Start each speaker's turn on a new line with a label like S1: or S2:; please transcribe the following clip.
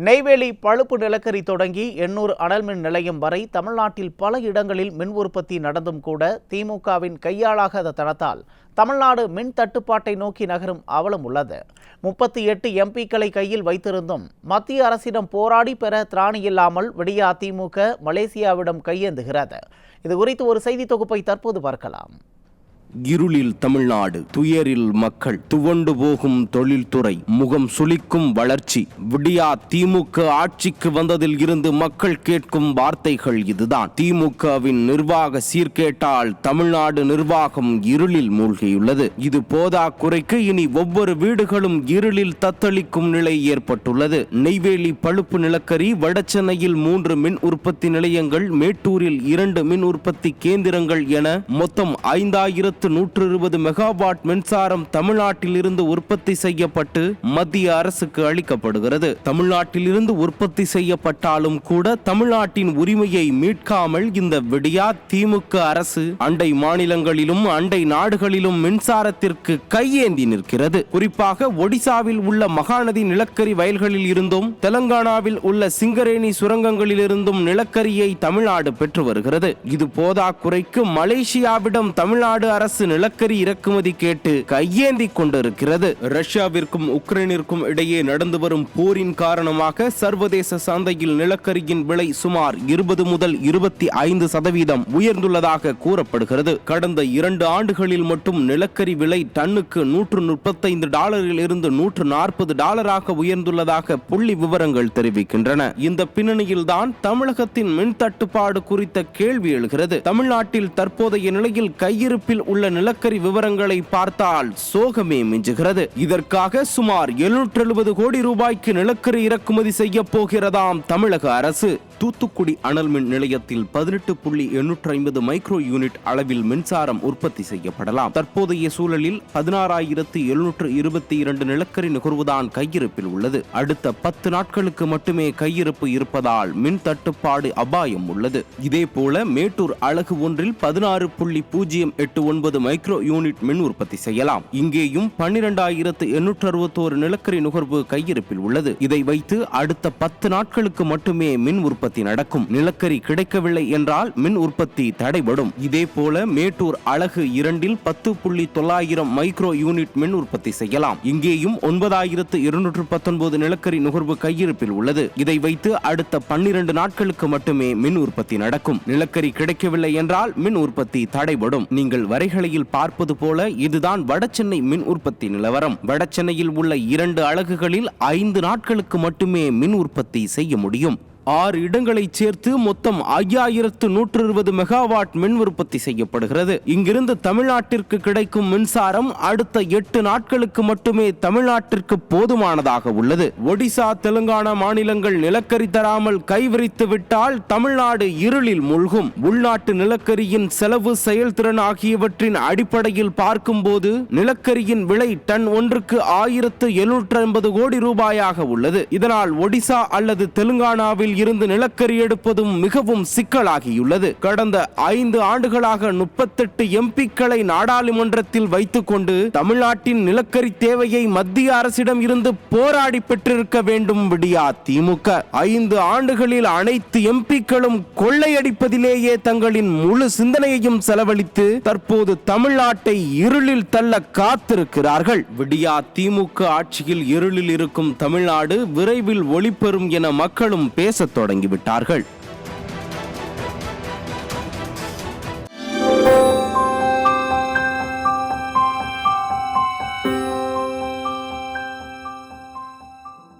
S1: நெய்வேலி பழுப்பு நிலக்கரி தொடங்கி 800 அனல்மின் நிலையம் வரை தமிழ்நாட்டில் பல இடங்களில் மின் உற்பத்தி நடந்தும் கூட திமுகவின் கையாளாகாத தனத்தால் தமிழ்நாடு மின் தட்டுப்பாட்டை நோக்கி நகரும் அவலம் உள்ளது. 38 எம்பிக்களை கையில் வைத்திருந்தும் மத்திய அரசிடம் போராடி பெற திராணியில்லாமல் விடியா திமுக மலேசியாவிடம் கையேந்துகிறது. இது குறித்து ஒரு செய்தி தொகுப்பை தற்போது பார்க்கலாம்.
S2: இருளில் தமிழ்நாடு, துயரில் மக்கள், துவண்டு போகும் தொழில்துறை, முகம் சுளிக்கும் வளர்ச்சி. விடியா திமுக ஆட்சிக்கு வந்ததில் இருந்து மக்கள் கேட்கும் வார்த்தைகள் இதுதான். திமுகவின் நிர்வாக சீர்கேட்டால் தமிழ்நாடு நிர்வாகம் இருளில் மூழ்கியுள்ளது. இது போதா குறைக்கு இனி ஒவ்வொரு வீடுகளும் இருளில் தத்தளிக்கும் நிலை ஏற்பட்டுள்ளது. நெய்வேலி பழுப்பு நிலக்கரி, வடசென்னையில் 3 மின் உற்பத்தி நிலையங்கள், மேட்டூரில் 2 மின் உற்பத்தி கேந்திரங்கள் என மொத்தம் 5120 மெகாவாட் மின்சாரம் தமிழ்நாட்டில் இருந்து உற்பத்தி செய்யப்பட்டு மத்திய அரசுக்கு அளிக்கப்படுகிறது. தமிழ்நாட்டில் இருந்து உற்பத்தி செய்யப்பட்டாலும் கூட தமிழ்நாட்டின் உரிமையை மீட்காமல் இந்த விடியா திமுக அரசு அண்டை மாநிலங்களிலும் அண்டை நாடுகளிலும் மின்சாரத்திற்கு கையேந்தி நிற்கிறது. குறிப்பாக ஒடிசாவில் உள்ள மகாநதி நிலக்கரி வயல்களில் இருந்தும் தெலங்கானாவில் உள்ள சிங்கரேணி சுரங்கங்களில் இருந்தும் நிலக்கரியை தமிழ்நாடு பெற்று வருகிறது. இது போதா குறைக்கு மலேசியாவிடம் தமிழ்நாடு அரசு நிலக்கரி இறக்குமதி கேட்டு கையேந்தி கொண்டிருக்கிறது. ரஷ்யாவிற்கும் உக்ரைனிற்கும் இடையே நடந்து வரும் போரின் காரணமாக சர்வதேச சந்தையில் நிலக்கரியின் விலை சுமார் 20 முதல் 25% உயர்ந்துள்ளதாக கூறப்படுகிறது. கடந்த 2 ஆண்டுகளில் மட்டும் நிலக்கரி விலை டன்னுக்கு $135 இருந்து $140 உயர்ந்துள்ளதாக புள்ளி விவரங்கள் தெரிவிக்கின்றன. இந்த பின்னணியில் தான் தமிழகத்தின் மின் தட்டுப்பாடு குறித்த கேள்வி எழுகிறது. தமிழ்நாட்டில் தற்போதைய நிலையில் கையிருப்பில் உள்ள நிலக்கரி விவரங்களை பார்த்தால் சோகமே மிஞ்சுகிறது. இதற்காக சுமார் 770 கோடி ரூபாய்க்கு நிலக்கரி இறக்குமதி செய்ய போகிறதாம் தமிழக அரசு. தூத்துக்குடி அனல் மின் நிலையத்தில் 18.850 மைக்ரோ யூனிட் அளவில் மின்சாரம் உற்பத்தி செய்யப்படலாம். தற்போதைய சூழலில் 16,722 நிலக்கரி நுகர்வுதான் கையிருப்பில் உள்ளது. அடுத்த 10 நாட்களுக்கு மட்டுமே கையிருப்பு இருப்பதால் மின் தட்டுப்பாடு அபாயம் உள்ளது. இதேபோல மேட்டூர் அலகு ஒன்றில் 16.089 மைக்ரோ யூனிட் மின் உற்பத்தி செய்யலாம். இங்கேயும் 12,861 நிலக்கரி நுகர்வு கையிருப்பில் உள்ளது. இதை வைத்து அடுத்த 10 நாட்களுக்கு மட்டுமே மின் உற்பத்தி நடக்கும். நிலக்கரி கிடைக்கவில்லை என்றால் மின் உற்பத்தி தடைபடும். இதே போல மேட்டூர் அலகு 2இல் 10.900 மைக்ரோ யூனிட் மின் உற்பத்தி செய்யலாம். இங்கேயும் 9,219 நிலக்கரி நுகர்வு கையிருப்பில் உள்ளது. இதை வைத்து அடுத்த 12 நாட்களுக்கு மட்டுமே மின் உற்பத்தி நடக்கும். நிலக்கரி கிடைக்கவில்லை என்றால் மின் உற்பத்தி தடைபடும். நீங்கள் வரைகலையில் பார்ப்பது போல இதுதான் வடசென்னை மின் உற்பத்தி நிலவரம். வடசென்னையில் உள்ள 2 அலகுகளில் 5 நாட்களுக்கு மட்டுமே மின் உற்பத்தி செய்ய முடியும். 6 இடங்களை சேர்த்து மொத்தம் 5,120 மெகாவாட் மின் உற்பத்தி செய்யப்படுகிறது. இங்கிருந்து தமிழ்நாட்டிற்கு கிடைக்கும் மின்சாரம் அடுத்த 8 நாட்களுக்கு மட்டுமே தமிழ்நாட்டிற்கு போதுமானதாக உள்ளது. ஒடிசா, தெலுங்கானா மாநிலங்கள் நிலக்கரி தராமல் கைவிரித்து விட்டால் தமிழ்நாடு இருளில் மூழ்கும். உள்நாட்டு நிலக்கரியின் செலவு, செயல்திறன் ஆகியவற்றின் அடிப்படையில் பார்க்கும்போது நிலக்கரியின் விலை டன் ஒன்றுக்கு 1,750 கோடி ரூபாயாக உள்ளது. இதனால் ஒடிசா அல்லது தெலுங்கானாவில் இருந்து நிலக்கரி எடுப்பதும் மிகவும் சிக்கலாகியுள்ளது. கடந்த 5 ஆண்டுகளாக 38 எம்பிக்களை நாடாளுமன்றத்தில் வைத்துக் கொண்டு தமிழ்நாட்டின் நிலக்கரி தேவையை மத்திய அரசிடம் இருந்து போராடி பெற்றிருக்க வேண்டும் விடியா திமுக. 5 ஆண்டுகளில் அனைத்து எம்பிக்களும் கொள்ளையடிப்பதிலேயே தங்களின் முழு சிந்தனையையும் செலவழித்து தற்போது தமிழ்நாட்டை இருளில் தள்ள காத்திருக்கிறார்கள். விடியா திமுக ஆட்சியில் இருளில் இருக்கும் தமிழ்நாடு விரைவில் ஒளி பெறும் என மக்களும் பேச தொடங்கிவிட்டார்கள்.